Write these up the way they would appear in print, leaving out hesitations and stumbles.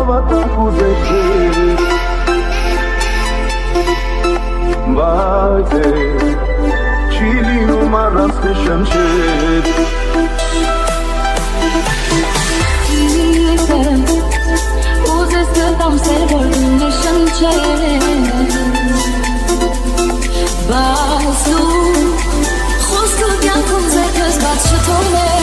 հավատալ ուզեցի բայց չի լինում առանց նշանչեր ուզես գտամ սեր որ նշանչեր բայց դու խոսքը կյանքում ձերքս բաց չթողնես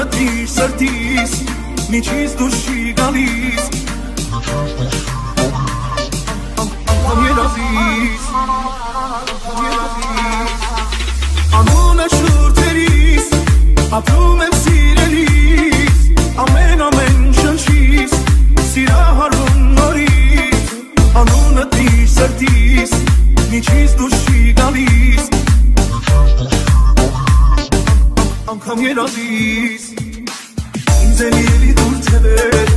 Անունդ իր սրտիս Միջից դուրս չի գալիս Անգամ երազիս Անունը շուրթերիս Ապրում եմ սիրելիս Ամեն շնչիս Սիրահարում նորից Անունդ իր սրտիս Միջից դուրս չի գալիս Անգամ երազիս Ինձ էլի դուր թևեր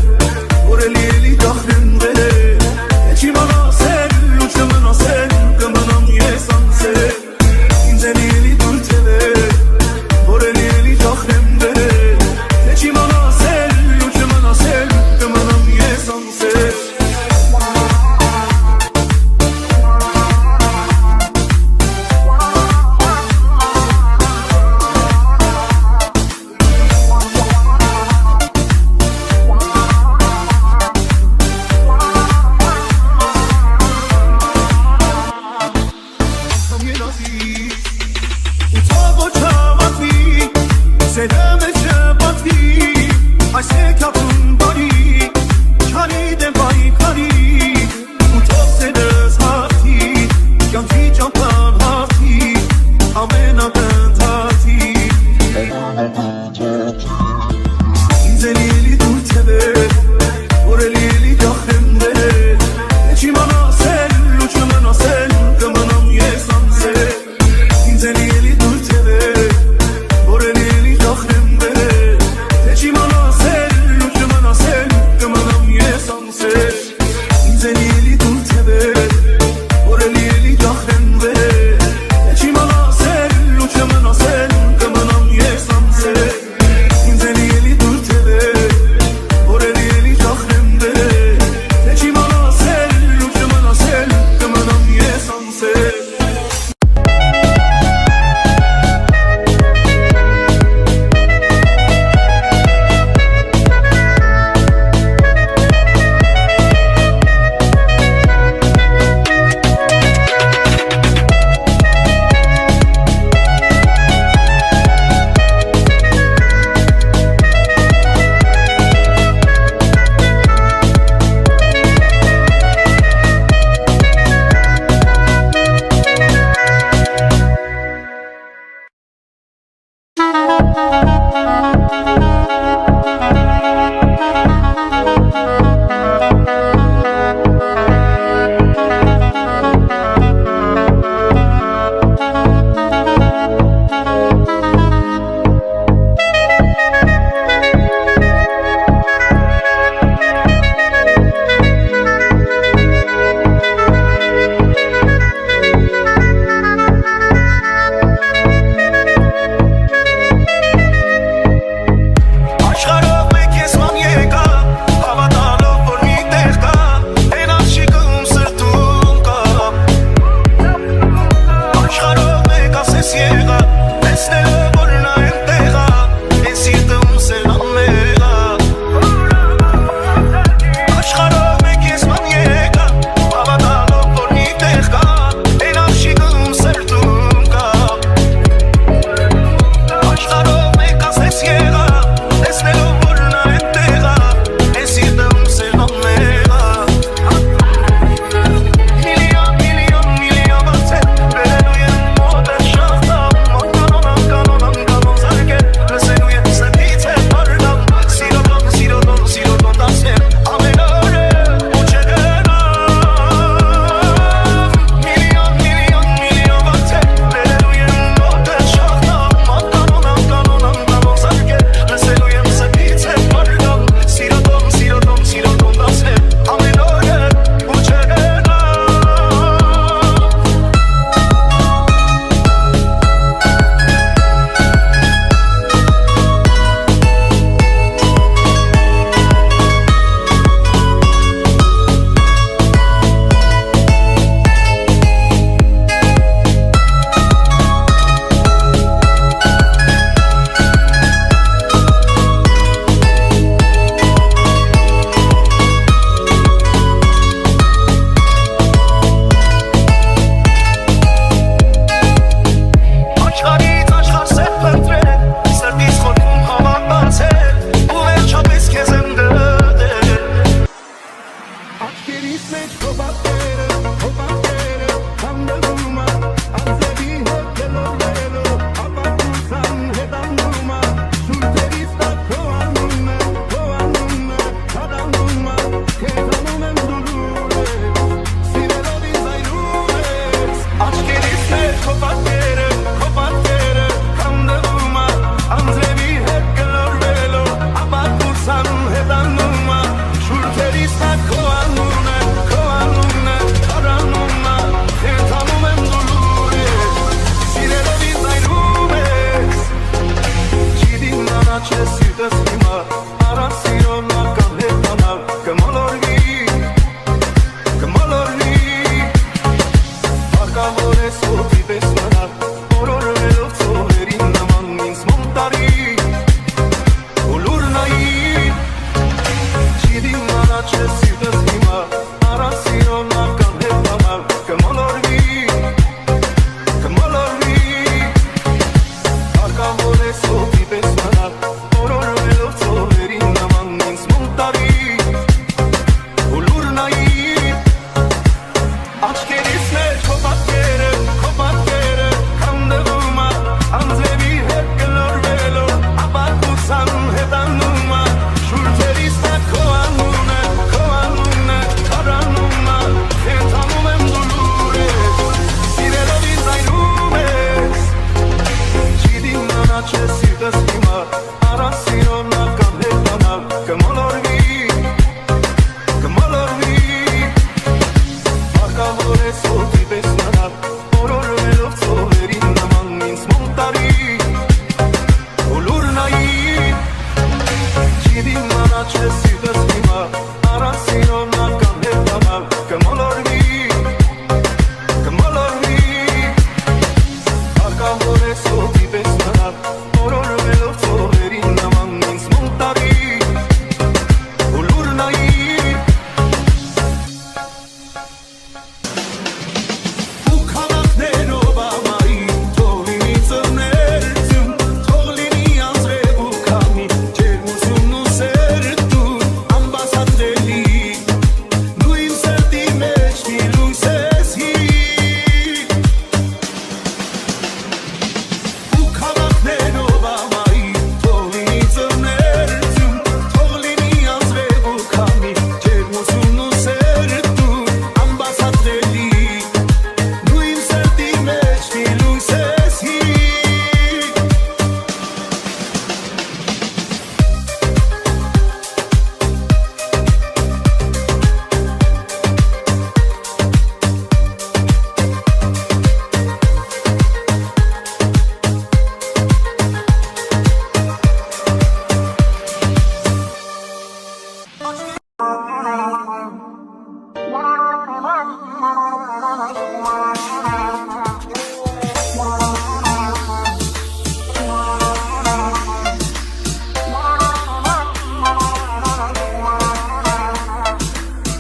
Որ էլի դախրեմ վեր Չի մնասել ու չմնասել Կմնամ ես անցել Ինձ էլի դուր թևեր Որ էլի դախրեմ վեր Չի մնասել ու չմնասել Կմնամ ես անցել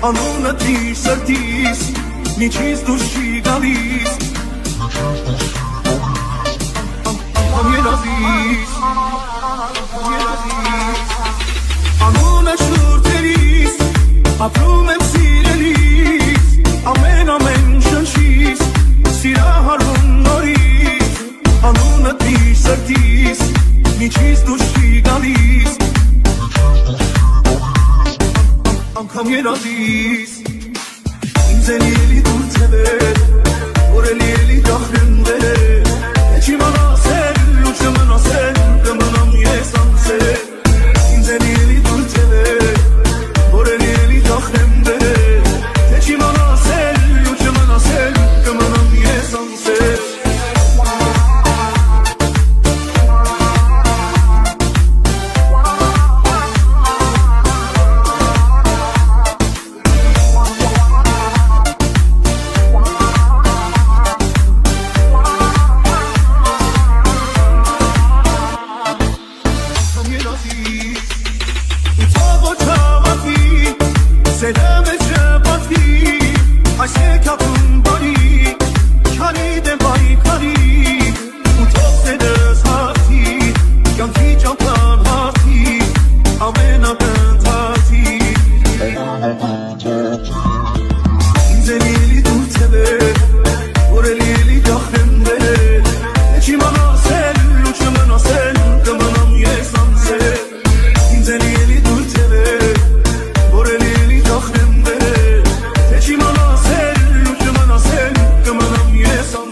Անունը դիսրտիս, միջից դուր չի գալիս Անգամ երազիս Անունը շուրթերիս, ապրում եմ սիրելիս Ամեն շնչիս, սիրահարում նորից Անունը դիսրտիս, միջից դուր չի գալիս Անգամ երազիս Ինձ էլի էլի դուր թևեր Որ էլի դախրեն վերեր Էջի մանասել ու չմնասել Կմնամ ես անցել Ինձ էլի դուր թևեր Որ էլի դախրեն վերեր Էջի մանասել ու չմնասել Կմնամ ես անցել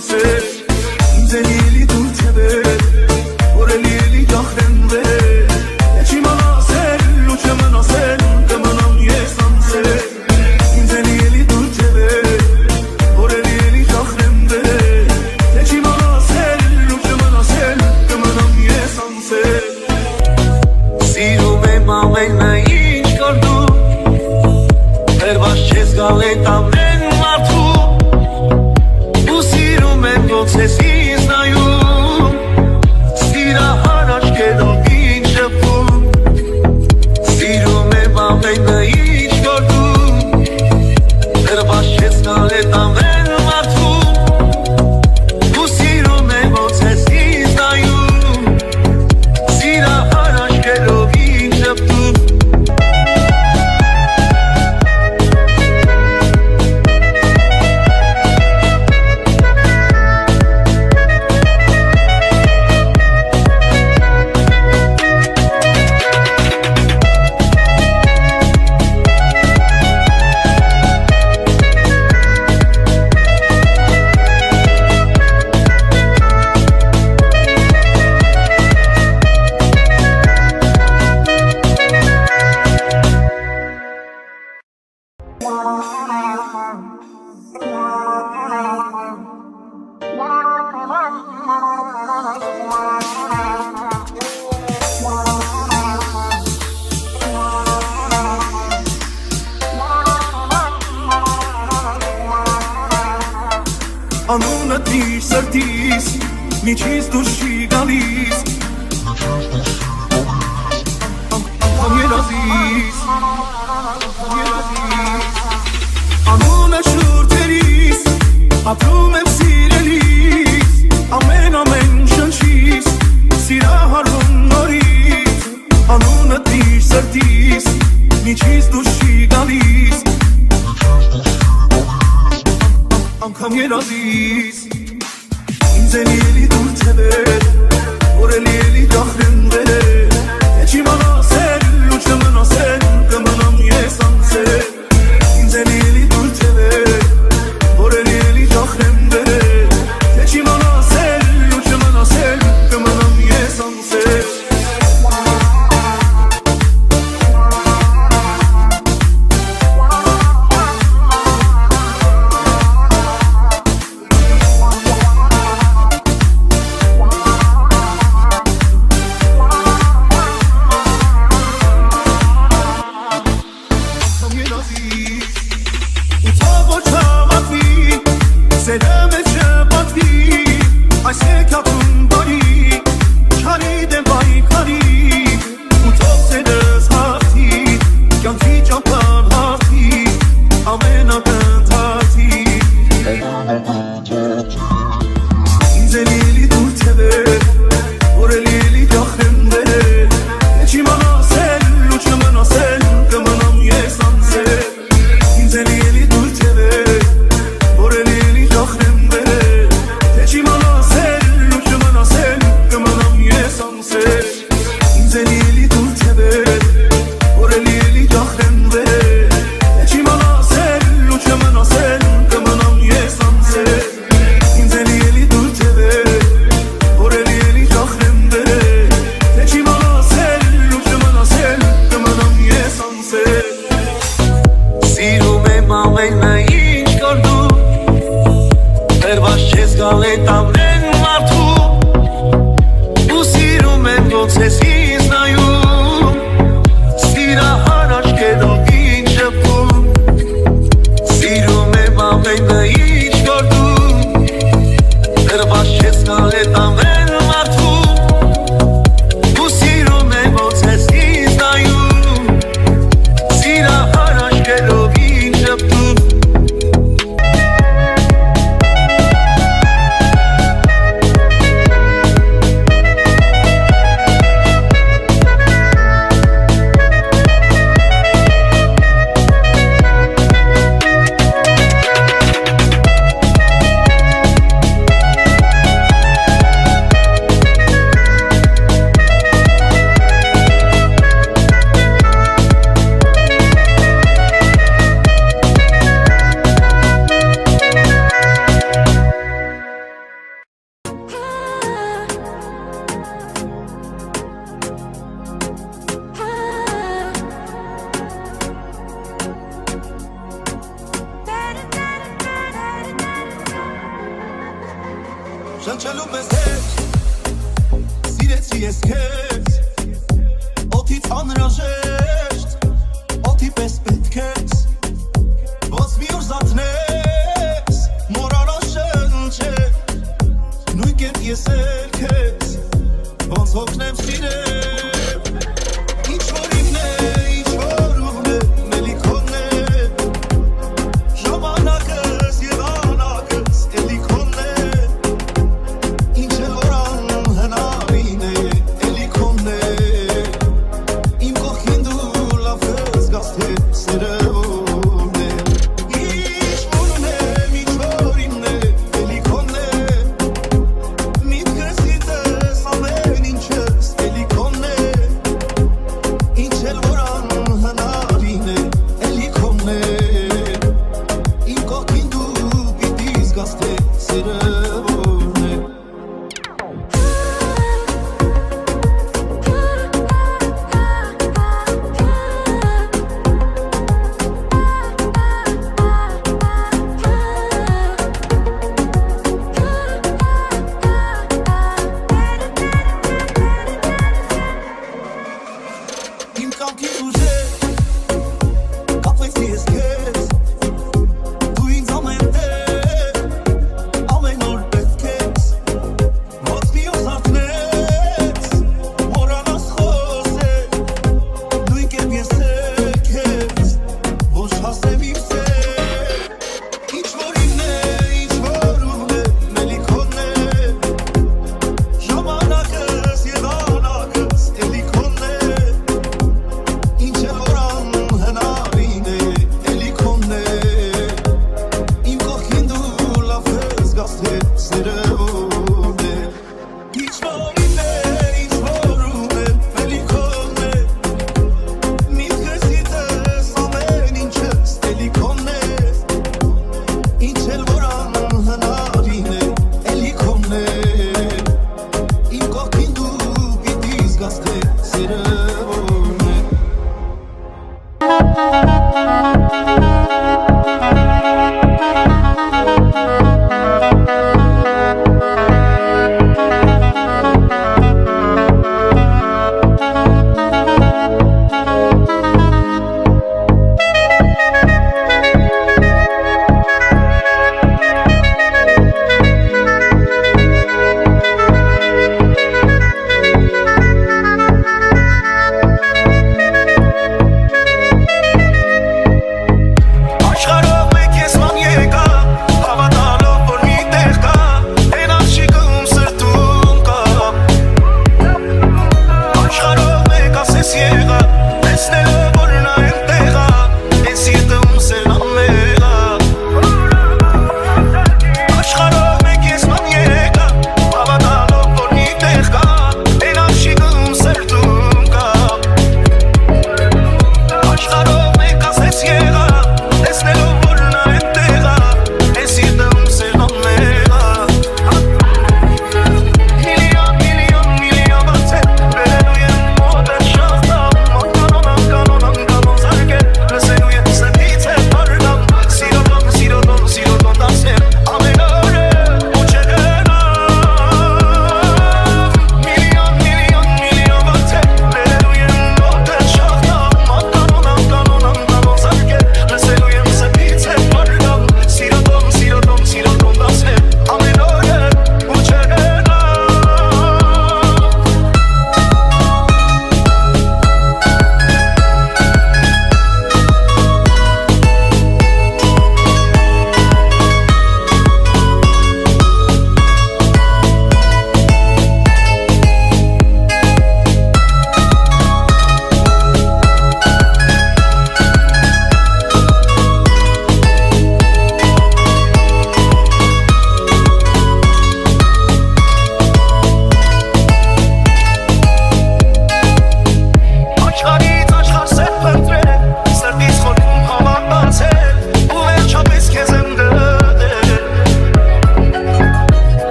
sanse Inzelieli dur tebe Orelieli dahren ve Eçimana sel Uçemana sel Demanam ye sanse Inzelieli dur tebe Orelieli dahren ve Eçimana sel Uçemana sel Demanam ye sanse Sirում եմ ամենը ինչ կորդում Վերված չես գալ էտ ամեն մարդու Ու սիրում եմ ոնց ես ինձ նայում Սիրահար աչքերով ինչ շփում Սիրում եմ ամենը ինչ կորդում Վերված չես գալ էտ ամեն մարդու Ու սիրում եմ ոնց ես ինձ նայում Սիրահար աչքերով ինչ շփում Անունը դիր սրտիս Միջից դուրս չի գալիս Անգամ երազիս Անունը շուրթերիս Ապրում եմ սիրելիս Ամեն շնչիս Սիրահարվում նորից Անունը դիր սրտիս Միջից դուրս չի գալիս Անգամ երազիս Ինձելիելի դուր թևեր Օրելիելի դախրեն վեր Էջիման ասել ու չմն ասել Կմնամ ես անցել Ինձելիելի դուր թևեր Օրելիելի դախրեն վեր Էջիման ասել ու չմն ասել Կմնամ ես անցել Շնչելու պես հետ Սիրեցի ես քեզ Օդից անհրաժեշտ Օդի պես պետք ես Ոնց մի օր զարթնես Մոռանալ շնչել Նույն կերպ ես էլ քեզ Ոնց հոգնեմ սիրել Ինչ որ իմն է, ինչ որ ուղն է Մելիքոնն է Ժամանակս և անակս Էլի քոնն է Ինչ էլ որ անհնարին է Էլի քոնն է Իմ կողքին դու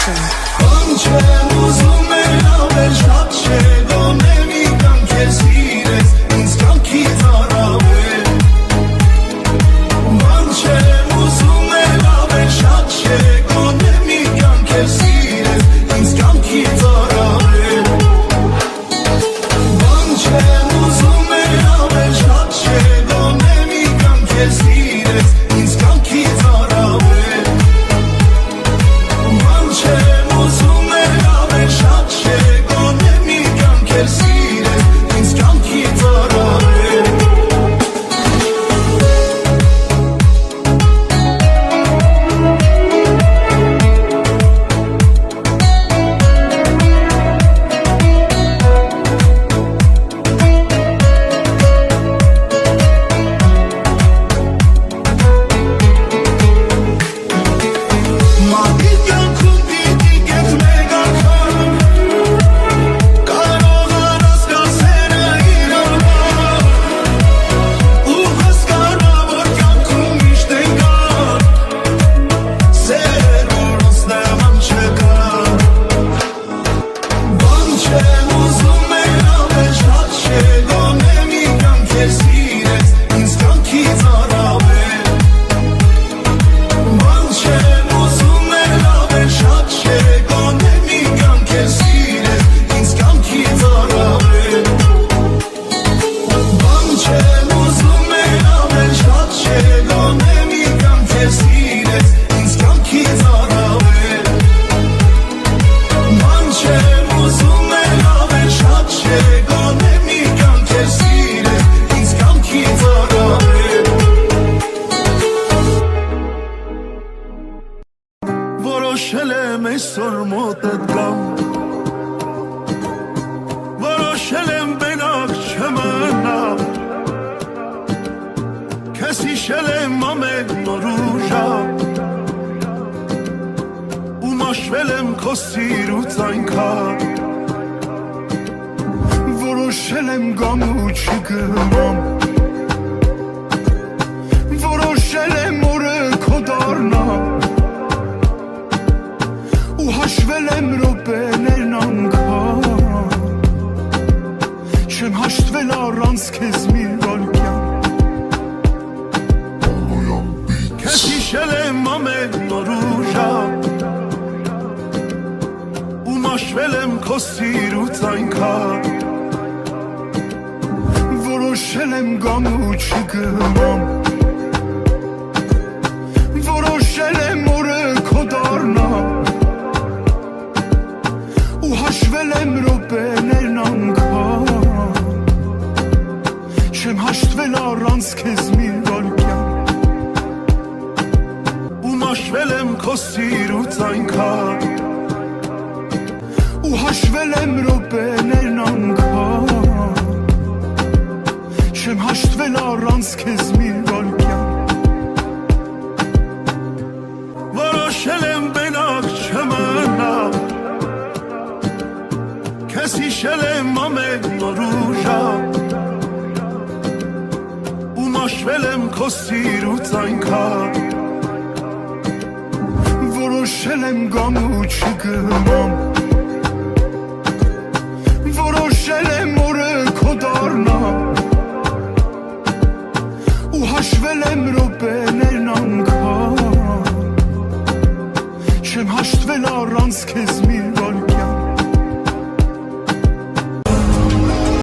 Production. Բան չեմ ուզում էլ ավել շատ չէ գոնե մի կան քեզ սիրես ինձ կյանքից առավել Բան չեմ ուզում էլ ավել շատ չէ գոնե մի կան քեզ սիրես ինձ կյանքից առավել Բան չեմ ուզում էլ ավել շատ չէ գոնե մի կան քեզ սիրես ինձ կյանքից առավել Բան չեմ ուզում էլ ավել շատ չէ գոնե մի կան քեզ սիրես ինձ կյանքից առավել Որոշել եմ այսօր մոտդ գամ Որոշել եմ բենակ չմնամ Քեզ հիշել եմ ամեն նոր ու ժամ Ու մաշվել եմ քո սիրուց այնքան Որոշել եմ գամ ու չգնամ Որոշել եմ օրը քո դառնամ Ու հաշվել եմ րոպեներն անգամ Չեմ հաշտվել առանց քեզ մի վարքյան Քեզ հիշել եմ ամեն նոր ու ժամ Ու մաշվել եմ քո սիրուց այնքան Որոշել եմ գամ ու չգնամ Որոշել եմ օրը քո դառնամ Ու հաշվել եմ րոպեներն անգամ Չեմ հաշտվել առանց քեզ մի վարքյան Ու մաշվել եմ քո սիրուց այնքան Ու հաշվել եմ րոպեներն անգամ Չեմ հաշտվել առանց քեզ մի վարքյան Որոշել եմ բենակ չմնամ Քեզ հիշել եմ ամեն նոր ու ժամ Ու մաշվել եմ քո սիրուց այնքան Որոշել եմ գամ ու չգնամ Որոշել եմ օրը քո դառնամ Ու հաշվել եմ